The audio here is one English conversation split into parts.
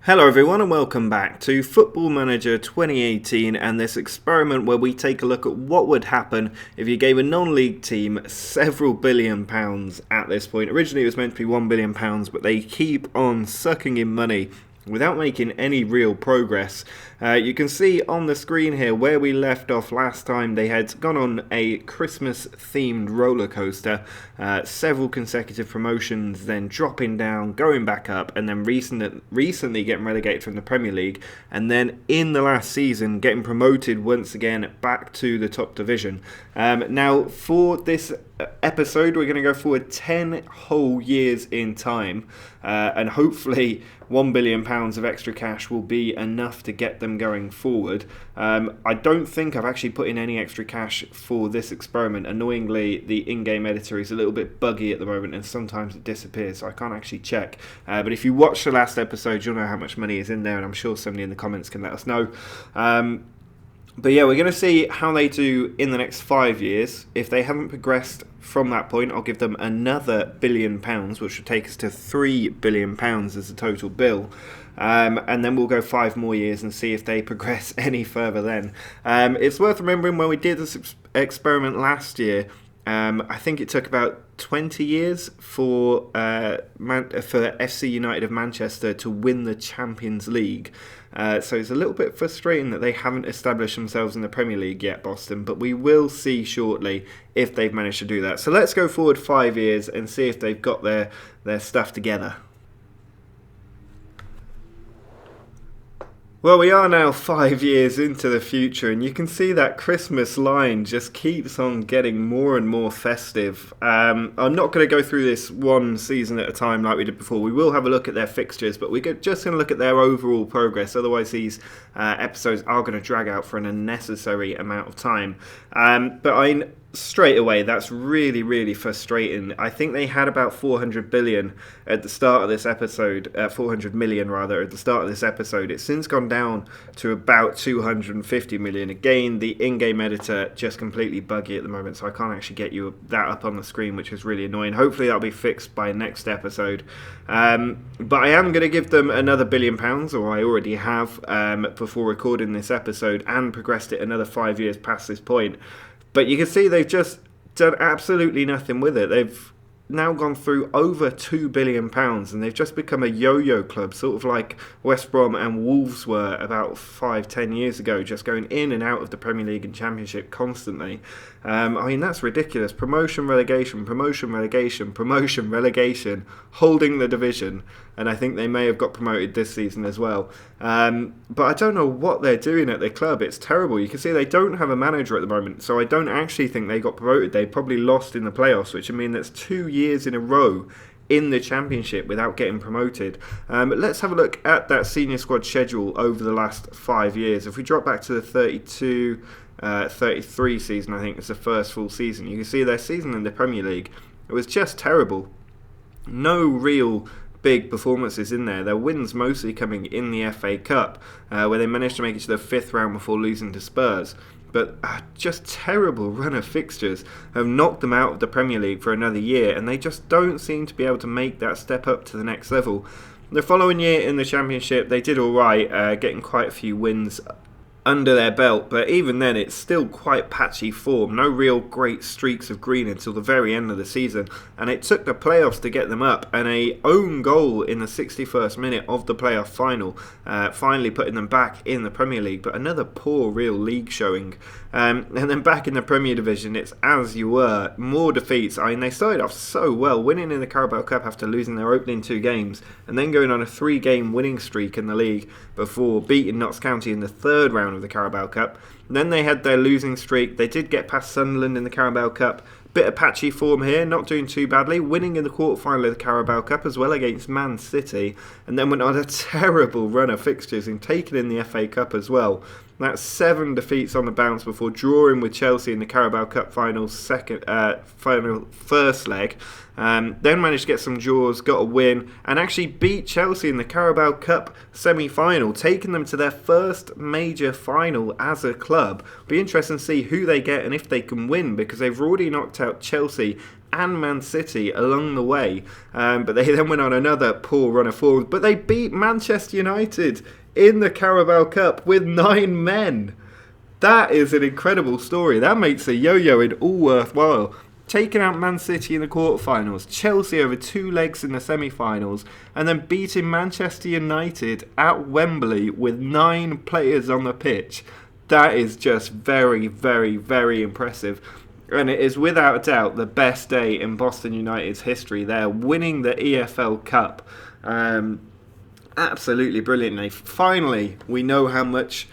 Hello everyone and welcome back to Football Manager 2018 and this experiment where we take a look at what would happen if you gave a non-league team several £billion at this point. Originally it was meant to be £1 billion, but they keep on sucking in money without making any real progress. You can see on the screen here where we left off last time. They had gone on a Christmas themed roller coaster, several consecutive promotions, then dropping down, going back up, and then recently getting relegated from the Premier League, and then in the last season getting promoted once again back to the top division. Now for this episode we're going to go forward 10 whole years in time, and hopefully £1 billion of extra cash will be enough to get them going forward. I don't think I've actually put in any extra cash for this experiment. Annoyingly, the in-game editor is a little bit buggy at the moment and sometimes it disappears, so I can't actually check. But if you watch the last episode, you'll know how much money is in there, and I'm sure somebody in the comments can let us know. But yeah, we're going to see how they do in the next 5 years. If they haven't progressed from that point, I'll give them another £1 billion, which would take us to £3 billion as a total bill. And then we'll go 5 more years and see if they progress any further then. It's worth remembering when we did this experiment last year, I think it took about 20 years for FC United of Manchester to win the Champions League. So it's a little bit frustrating that they haven't established themselves in the Premier League yet, Boston, but we will see shortly if they've managed to do that. So let's go forward 5 years and see if they've got their stuff together. Well, we are now 5 years into the future, and you can see that Christmas line just keeps on getting more and more festive. I'm not going to go through this one season at a time like we did before. We will have a look at their fixtures, but we're just going to look at their overall progress. Otherwise, these episodes are going to drag out for an unnecessary amount of time. Straight away, that's really, really frustrating. I think they had about 400 billion at the start of this episode, 400 million rather, at the start of this episode. It's since gone down to about 250 million. Again, the in-game editor just completely buggy at the moment, so I can't actually get you that up on the screen, which is really annoying. Hopefully that'll be fixed by next episode. But I am going to give them another £1 billion, or I already have, before recording this episode, and progressed it another 5 years past this point. But you can see they've just done absolutely nothing with it. They've now gone through over £2 billion, and they've just become a yo-yo club, sort of like West Brom and Wolves were about 5-10 years ago, just going in and out of the Premier League and Championship constantly. That's ridiculous. Promotion, relegation, promotion, relegation, promotion, relegation, holding the division, and I think they may have got promoted this season as well. But I don't know what they're doing at their club. It's terrible. You can see they don't have a manager at the moment, so I don't actually think they got promoted. They probably lost in the playoffs, which I mean that's 2 years in a row in the Championship without getting promoted. Let's have a look at that senior squad schedule over the last 5 years. If we drop back to the 33 season, I think it's the first full season, you can see their season in the Premier League, it was just terrible. No real big performances in there. Their wins mostly coming in the FA Cup, where they managed to make it to the 5th round before losing to Spurs. But just terrible run of fixtures have knocked them out of the Premier League for another year, and they just don't seem to be able to make that step up to the next level. The following year in the Championship, they did alright, getting quite a few wins under their belt, but even then it's still quite patchy form. No real great streaks of green until the very end of the season, and it took the playoffs to get them up, and a own goal in the 61st minute of the playoff final finally putting them back in the Premier League. But another poor real league showing, and then back in the Premier Division it's as you were, more defeats. They started off so well, winning in the Carabao Cup after losing their opening 2 games, and then going on a 3-game winning streak in the league before beating Notts County in the 3rd round of the Carabao Cup. Then they had their losing streak. They did get past Sunderland in the Carabao Cup. Bit of patchy form here, not doing too badly, winning in the quarterfinal of the Carabao Cup as well against Man City, and then went on a terrible run of fixtures and taken in the FA Cup as well. That's 7 defeats on the bounce before drawing with Chelsea in the Carabao Cup final first leg. Then managed to get some draws, got a win, and actually beat Chelsea in the Carabao Cup semi-final, taking them to their first major final as a club. Be interesting to see who they get and if they can win, because they've already knocked out Chelsea and Man City along the way. But they then went on another poor run of form. But they beat Manchester United in the Carabao Cup with 9 men. That is an incredible story. That makes a yo-yoing all worthwhile. Taking out Man City in the quarterfinals, Chelsea over 2 legs in the semi-finals, and then beating Manchester United at Wembley with 9 players on the pitch. That is just very, very, very impressive. And it is without a doubt the best day in Boston United's history. They're winning the EFL Cup. Absolutely brilliantly. Finally, we know how much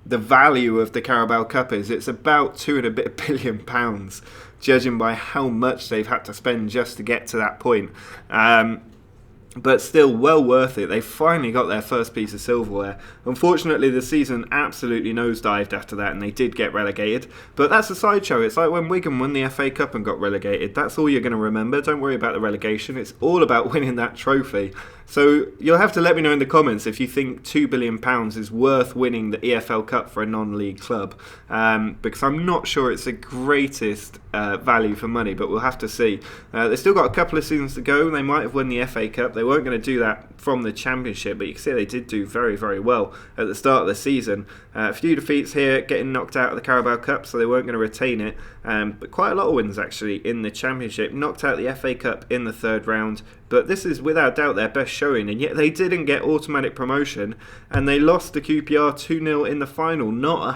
the value of the Carabao Cup is. It's about £2.5 billion, judging by how much they've had to spend just to get to that point. But still well worth it. They finally got their first piece of silverware. Unfortunately, the season absolutely nosedived after that, and they did get relegated. But that's a sideshow. It's like when Wigan won the FA Cup and got relegated. That's all you're going to remember. Don't worry about the relegation. It's all about winning that trophy. So you'll have to let me know in the comments if you think £2 billion is worth winning the EFL Cup for a non-league club. Because I'm not sure it's the greatest value for money, but we'll have to see. They've still got a couple of seasons to go. They might have won the FA Cup. They weren't going to do that from the Championship, but you can see they did do very, very well at the start of the season. A few defeats here, getting knocked out of the Carabao Cup, so they weren't going to retain it. But quite a lot of wins, actually, in the Championship. Knocked out the FA Cup in the 3rd round. But this is without doubt their best showing, and yet they didn't get automatic promotion, and they lost to QPR 2-0 in the final. Not a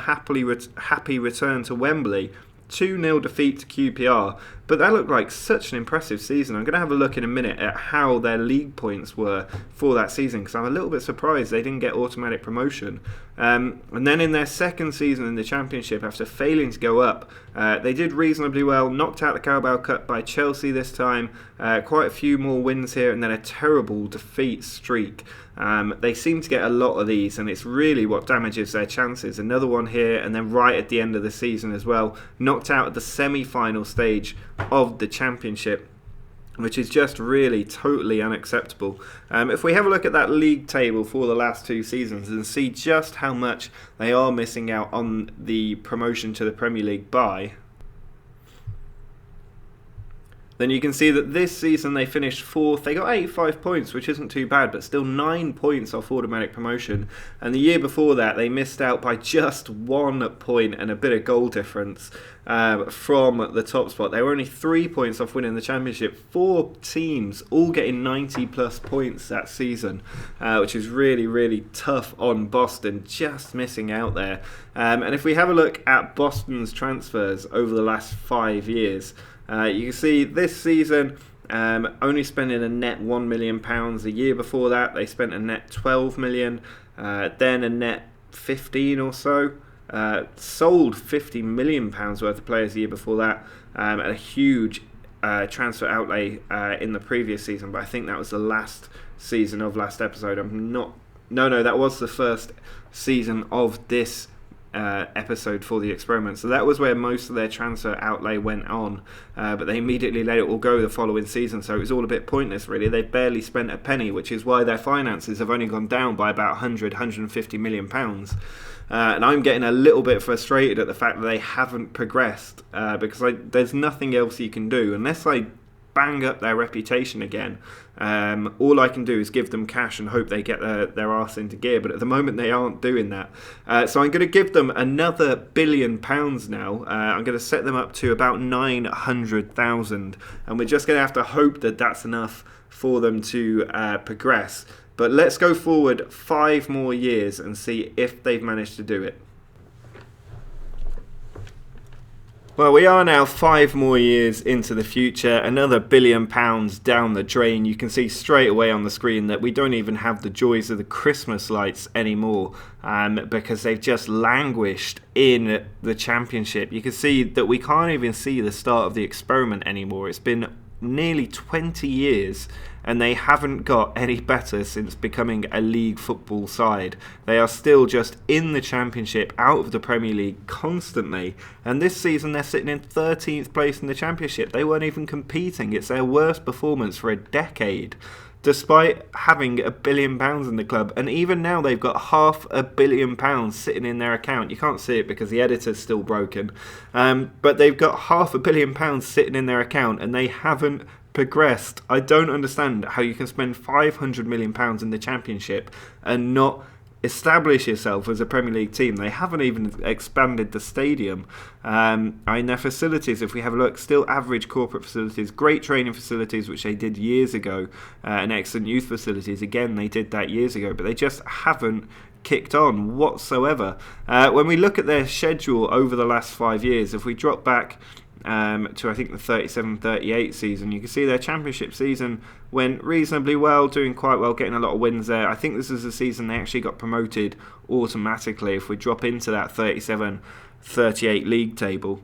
happy return to Wembley. 2-0 defeat to QPR, but that looked like such an impressive season. I'm going to have a look in a minute at how their league points were for that season, because I'm a little bit surprised they didn't get automatic promotion. And then in their 2nd season in the Championship, after failing to go up, they did reasonably well, knocked out the Carabao Cup by Chelsea this time, quite a few more wins here, and then a terrible defeat streak. They seem to get a lot of these, and it's really what damages their chances. Another one here, and then right at the end of the season as well, knocked out at the semi-final stage of the Championship, which is just really totally unacceptable. If we have a look at that league table for the last 2 seasons and see just how much they are missing out on the promotion to the Premier League by, then you can see that this season they finished 4th. They got 85 points, which isn't too bad, but still 9 points off automatic promotion. And the year before that, they missed out by just 1 point and a bit of goal difference from the top spot. They were only 3 points off winning the Championship. 4 teams all getting 90 plus points that season, which is really, really tough on Boston, just missing out there. And if we have a look at Boston's transfers over the last 5 years, you can see this season only spending a net £1 million. The year before that they spent a net £12 million, then a net 15 or so. Sold £50 million worth of players the year before that, at a huge transfer outlay in the previous season, but I think that was the last season of last episode. No, that was the first season of this episode for the experiment. So that was where most of their transfer outlay went on, but they immediately let it all go the following season, so it was all a bit pointless really. They barely spent a penny, which is why their finances have only gone down by about 150 million pounds. And I'm getting a little bit frustrated at the fact that they haven't progressed, because there's nothing else you can do unless I bang up their reputation again. All I can do is give them cash and hope they get their arse into gear, but at the moment they aren't doing that. So I'm going to give them another £1 billion now. I'm going to set them up to about 900,000, and we're just going to have to hope that that's enough for them to progress. But let's go forward 5 more years and see if they've managed to do it. Well, we are now 5 more years into the future, another £1 billion down the drain. You can see straight away on the screen that we don't even have the joys of the Christmas lights anymore, because they've just languished in the Championship. You can see that we can't even see the start of the experiment anymore. It's been nearly 20 years and they haven't got any better since becoming a league football side. They are still just in the Championship, out of the Premier League constantly, and this season they're sitting in 13th place in the Championship. They weren't even competing. It's their worst performance for a decade. despite having £1 billion in the club. And even now they've got £500 million sitting in their account. You can't see it because the editor's still broken. But they've got £500 million sitting in their account and they haven't progressed. I don't understand how you can spend £500 million in the Championship and not establish yourself as a Premier League team. They haven't even expanded the stadium. Their facilities, if we have a look, still average corporate facilities, great training facilities, which they did years ago, and excellent youth facilities. Again, they did that years ago, but they just haven't kicked on whatsoever. When we look at their schedule over the last 5 years, if we drop back to I think the 37-38 season, you can see their Championship season went reasonably well, doing quite well, getting a lot of wins there. I think this is the season they actually got promoted automatically if we drop into that 37-38 league table.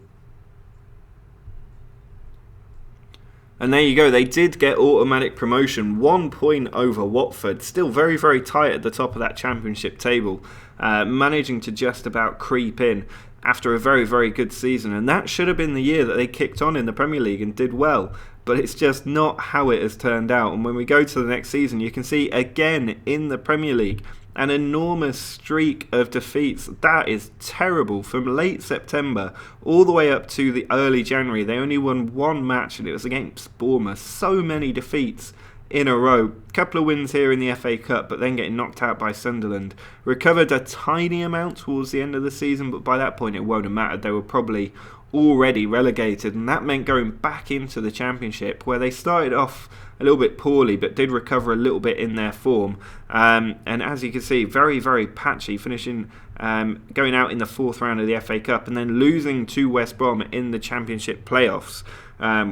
And there you go, they did get automatic promotion, 1 point over Watford, still very, very tight at the top of that Championship table, managing to just about creep in after a very, very good season. And that should have been the year that they kicked on in the Premier League and did well. But it's just not how it has turned out. And when we go to the next season, you can see again in the Premier League an enormous streak of defeats. That is terrible. From late September all the way up to the early January, they only won one match and it was against Bournemouth. So many defeats in a row. Couple of wins here in the FA Cup, but then getting knocked out by Sunderland. Recovered a tiny amount towards the end of the season, but by that point it won't have mattered. They were probably already relegated, and that meant going back into the Championship, where they started off a little bit poorly, but did recover a little bit in their form. And as you can see, very, very patchy, finishing going out in the 4th round of the FA Cup, and then losing to West Brom in the Championship playoffs,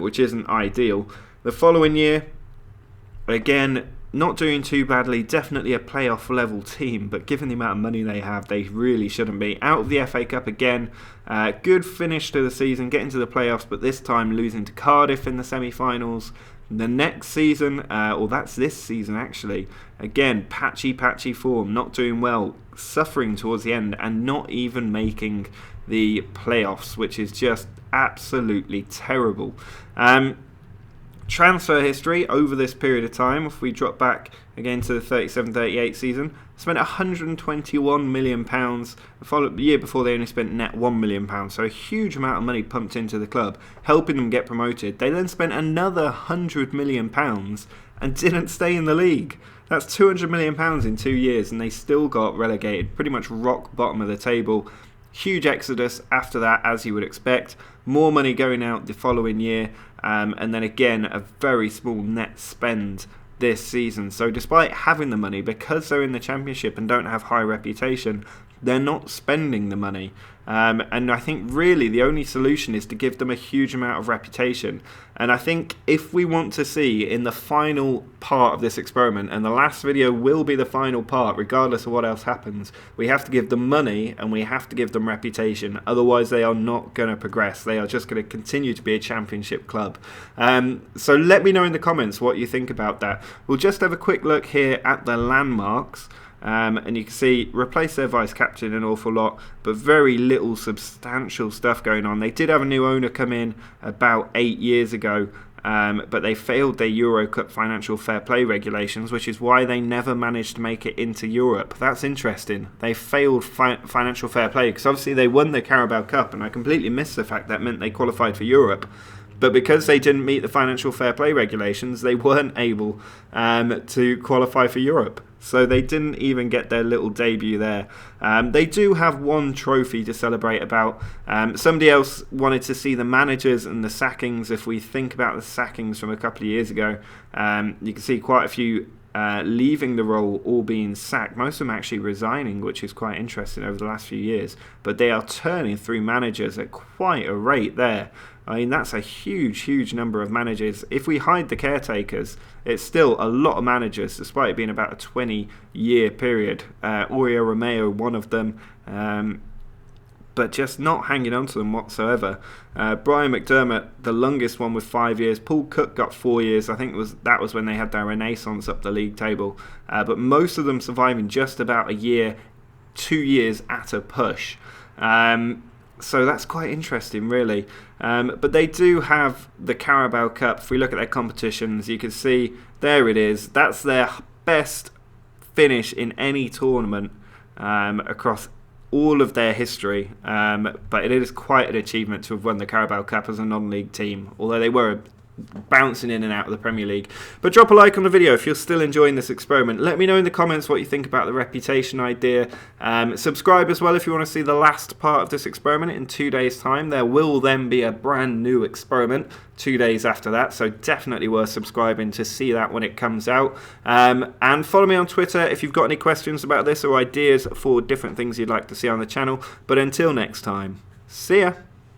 which isn't ideal. The following year, again, not doing too badly, definitely a playoff level team, but given the amount of money they have, they really shouldn't be. Out of the FA Cup again, good finish to the season, getting to the playoffs, but this time losing to Cardiff in the semi-finals. The next season, or that's this season actually, again, patchy form, not doing well, suffering towards the end, and not even making the playoffs, which is just absolutely terrible. Transfer history over this period of time, if we drop back again to the 37-38 season, spent £121 million. The year before they only spent net £1 million, so a huge amount of money pumped into the club, helping them get promoted. They then spent another £100 million and didn't stay in the league. That's £200 million in 2 years, and they still got relegated, pretty much rock bottom of the table. Huge exodus after that, as you would expect. More money going out the following year, and then again a very small net spend this season. So despite having the money, because they're in the Championship and don't have high reputation, they're not spending the money. And I think really the only solution is to give them a huge amount of reputation. And I think if we want to see in the final part of this experiment, and the last video will be the final part regardless of what else happens, we have to give them money and we have to give them reputation. Otherwise they are not going to progress. They are just going to continue to be a Championship club. So let me know in the comments what you think about that. We'll just have a quick look here at the landmarks. And you can see replace their vice captain an awful lot, but very little substantial stuff going on. They did have a new owner come in about 8 years ago, but they failed their Euro Cup financial fair play regulations, which is why they never managed to make it into Europe. That's interesting. They failed financial fair play because obviously they won the Carabao Cup, and I completely missed the fact that meant they qualified for Europe. But because they didn't meet the financial fair play regulations, they weren't able to qualify for Europe. So they didn't even get their little debut there. They do have one trophy to celebrate about. Somebody else wanted to see the managers and the sackings. If we think about the sackings from a couple of years ago, you can see quite a few leaving the role or being sacked. Most of them actually resigning, which is quite interesting over the last few years. But they are turning through managers at quite a rate there. I mean, that's a huge number of managers. If we hide the caretakers, it's still a lot of managers, despite it being about a 20-year period. Oriol Romeo, one of them, but just not hanging on to them whatsoever. Brian McDermott, the longest one with 5 years. Paul Cook got 4 years. I think that was when they had their renaissance up the league table. But most of them surviving just about a year, 2 years at a push. So that's quite interesting, really. But they do have the Carabao Cup. If we look at their competitions, you can see There it is. That's their best finish in any tournament across all of their history. But it is quite an achievement to have won the Carabao Cup as a non-league team, although they were bouncing in and out of the Premier League. But drop a like on the video if you're still enjoying this experiment. Let me know in the comments what you think about the reputation idea. Subscribe as well if you want to see the last part of this experiment in 2 days' time. There will then be a brand new experiment 2 days after that, so definitely worth subscribing to see that when it comes out. And follow me on Twitter if you've got any questions about this or ideas for different things you'd like to see on the channel. But until next time, see ya!